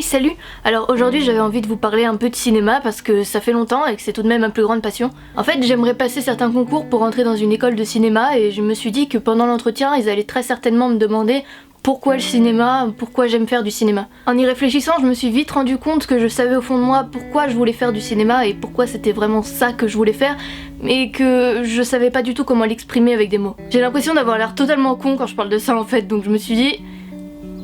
salut! Alors aujourd'hui j'avais envie de vous parler un peu de cinéma parce que ça fait longtemps et que c'est tout de même ma plus grande passion. En fait j'aimerais passer certains concours pour entrer dans une école de cinéma et je me suis dit que pendant l'entretien ils allaient très certainement me demander pourquoi le cinéma, pourquoi j'aime faire du cinéma. En y réfléchissant je me suis vite rendu compte que je savais au fond de moi pourquoi je voulais faire du cinéma et pourquoi c'était vraiment ça que je voulais faire, mais que je savais pas du tout comment l'exprimer avec des mots. J'ai l'impression d'avoir l'air totalement con quand je parle de ça en fait, donc je me suis dit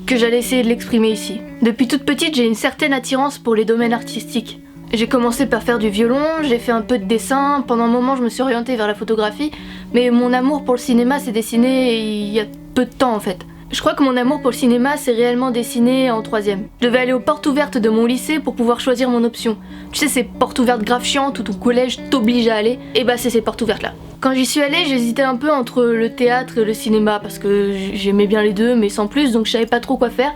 que j'allais essayer de l'exprimer ici. Depuis toute petite, j'ai une certaine attirance pour les domaines artistiques. J'ai commencé par faire du violon, j'ai fait un peu de dessin, pendant un moment je me suis orientée vers la photographie, mais mon amour pour le cinéma s'est dessiné il y a peu de temps en fait. Je crois que mon amour pour le cinéma s'est réellement dessiné en 3ème. Je devais aller aux portes ouvertes de mon lycée pour pouvoir choisir mon option. Tu sais, ces portes ouvertes grave chiantes où ton collège t'oblige à aller, et bah c'est ces portes ouvertes là. Quand j'y suis allée, j'hésitais un peu entre le théâtre et le cinéma parce que j'aimais bien les deux mais sans plus, donc je savais pas trop quoi faire.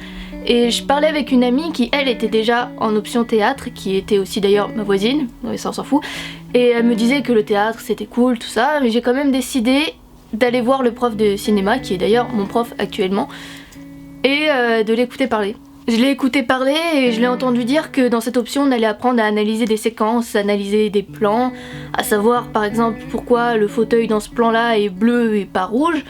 Et je parlais avec une amie qui elle était déjà en option théâtre, qui était aussi d'ailleurs ma voisine, mais ça on s'en fout. Et elle me disait que le théâtre c'était cool, tout ça, mais j'ai quand même décidé d'aller voir le prof de cinéma, qui est d'ailleurs mon prof actuellement, et de l'écouter parler. Je l'ai écouté parler et je l'ai entendu dire que dans cette option on allait apprendre à analyser des séquences, analyser des plans, à savoir par exemple pourquoi le fauteuil dans ce plan là est bleu et pas rouge.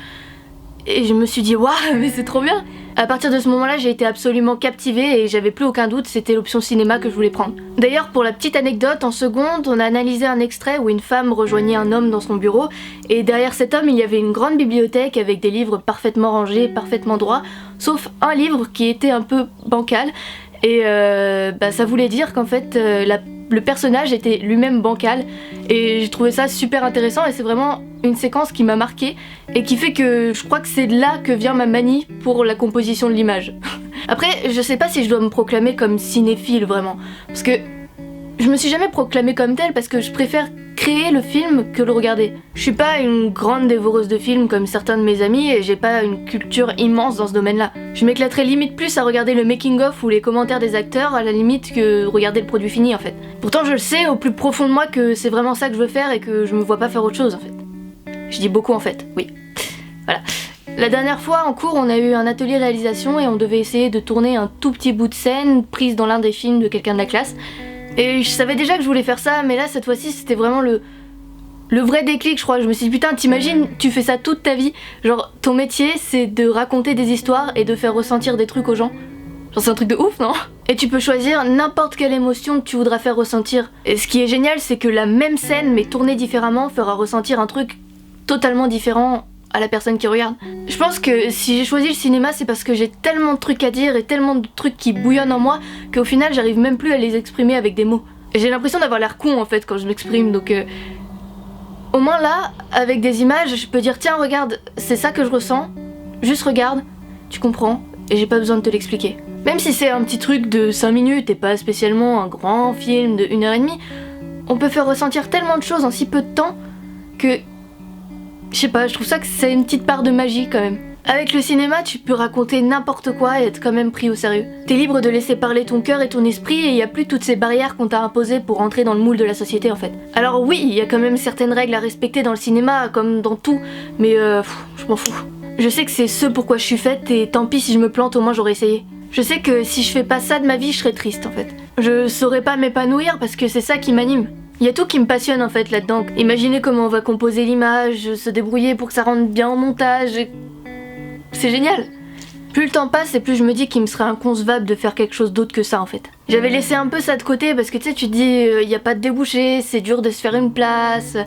Et je me suis dit waouh mais c'est trop bien. À partir de ce moment-là j'ai été absolument captivée et j'avais plus aucun doute, c'était l'option cinéma que je voulais prendre. D'ailleurs pour la petite anecdote, en seconde on a analysé un extrait où une femme rejoignait un homme dans son bureau et derrière cet homme il y avait une grande bibliothèque avec des livres parfaitement rangés, parfaitement droits, sauf un livre qui était un peu bancal et ça voulait dire qu'en fait le personnage était lui-même bancal et j'ai trouvé ça super intéressant et c'est vraiment une séquence qui m'a marquée et qui fait que je crois que c'est de là que vient ma manie pour la composition de l'image. Après, je sais pas si je dois me proclamer comme cinéphile vraiment, parce que je me suis jamais proclamée comme telle parce que je préfère créer le film que le regarder. Je suis pas une grande dévoreuse de films comme certains de mes amis et j'ai pas une culture immense dans ce domaine-là. Je m'éclaterais limite plus à regarder le making-of ou les commentaires des acteurs à la limite que regarder le produit fini en fait. Pourtant je le sais au plus profond de moi que c'est vraiment ça que je veux faire et que je me vois pas faire autre chose en fait. Je dis beaucoup en fait, oui. Voilà. La dernière fois en cours on a eu un atelier réalisation et on devait essayer de tourner un tout petit bout de scène prise dans l'un des films de quelqu'un de la classe. Et je savais déjà que je voulais faire ça, mais là cette fois-ci c'était vraiment le vrai déclic je crois. Je me suis dit putain t'imagines, tu fais ça toute ta vie, genre ton métier c'est de raconter des histoires et de faire ressentir des trucs aux gens. Genre c'est un truc de ouf non? Et tu peux choisir n'importe quelle émotion que tu voudras faire ressentir. Et ce qui est génial c'est que la même scène mais tournée différemment fera ressentir un truc totalement différent à la personne qui regarde. Je pense que si j'ai choisi le cinéma c'est parce que j'ai tellement de trucs à dire et tellement de trucs qui bouillonnent en moi qu'au final j'arrive même plus à les exprimer avec des mots. Et j'ai l'impression d'avoir l'air con en fait quand je m'exprime, donc au moins là, avec des images, je peux dire tiens regarde, c'est ça que je ressens, juste regarde, tu comprends, et j'ai pas besoin de te l'expliquer. Même si c'est un petit truc de 5 minutes et pas spécialement un grand film de 1h30, on peut faire ressentir tellement de choses en si peu de temps que je sais pas, je trouve ça que c'est une petite part de magie quand même. Avec le cinéma, tu peux raconter n'importe quoi et être quand même pris au sérieux. T'es libre de laisser parler ton cœur et ton esprit et y a plus toutes ces barrières qu'on t'a imposées pour entrer dans le moule de la société en fait. Alors oui, il y a quand même certaines règles à respecter dans le cinéma, comme dans tout, mais je m'en fous. Je sais que c'est ce pourquoi je suis faite et tant pis si je me plante, au moins j'aurais essayé. Je sais que si je fais pas ça de ma vie, je serais triste en fait. Je saurais pas m'épanouir parce que c'est ça qui m'anime. Il y a tout qui me passionne en fait là-dedans. Imaginer comment on va composer l'image, se débrouiller pour que ça rentre bien en montage. C'est génial. Plus le temps passe et plus je me dis qu'il me serait inconcevable de faire quelque chose d'autre que ça en fait. J'avais laissé un peu ça de côté parce que tu sais, tu te dis y a pas de débouché, c'est dur de se faire une place,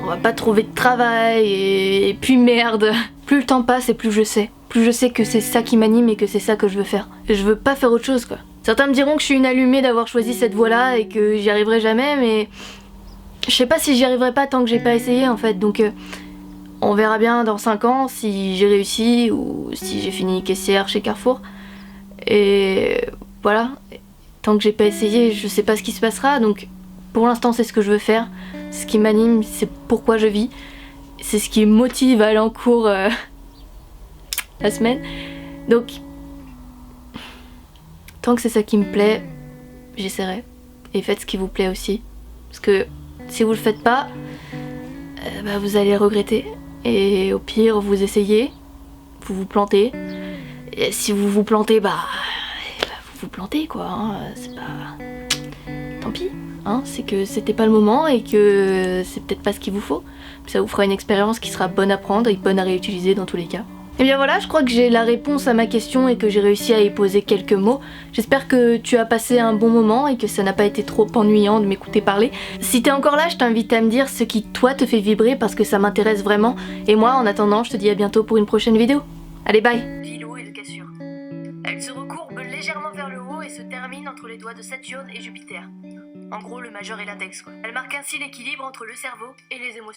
on va pas trouver de travail et puis merde. Plus le temps passe et plus je sais. Plus je sais que c'est ça qui m'anime et que c'est ça que je veux faire. Et je veux pas faire autre chose quoi. Certains me diront que je suis une allumée d'avoir choisi cette voie-là et que j'y arriverai jamais, mais je sais pas si j'y arriverai pas tant que j'ai pas essayé en fait, donc on verra bien dans 5 ans si j'ai réussi ou si j'ai fini caissière chez Carrefour. Et voilà, tant que j'ai pas essayé, je sais pas ce qui se passera, donc pour l'instant c'est ce que je veux faire, c'est ce qui m'anime, c'est pourquoi je vis, c'est ce qui me motive à aller en cours la semaine, donc tant que c'est ça qui me plaît, j'essaierai. Et faites ce qui vous plaît aussi. Parce que si vous le faites pas, vous allez regretter. Et au pire, vous essayez, vous vous plantez. Et si vous vous plantez, vous vous planter quoi, hein. C'est pas... Tant pis, hein, c'est que c'était pas le moment et que c'est peut-être pas ce qu'il vous faut. Ça vous fera une expérience qui sera bonne à prendre et bonne à réutiliser dans tous les cas. Et bien voilà, je crois que j'ai la réponse à ma question et que j'ai réussi à y poser quelques mots. J'espère que tu as passé un bon moment et que ça n'a pas été trop ennuyant de m'écouter parler. Si t'es encore là, je t'invite à me dire ce qui toi te fait vibrer parce que ça m'intéresse vraiment. Et moi, en attendant, je te dis à bientôt pour une prochaine vidéo. Allez, bye. L'îlot est de cassure. Elle se recourbe légèrement vers le haut et se termine entre les doigts de Saturne et Jupiter. En gros, le majeur et l'index, quoi. Elle marque ainsi l'équilibre entre le cerveau et les émotions.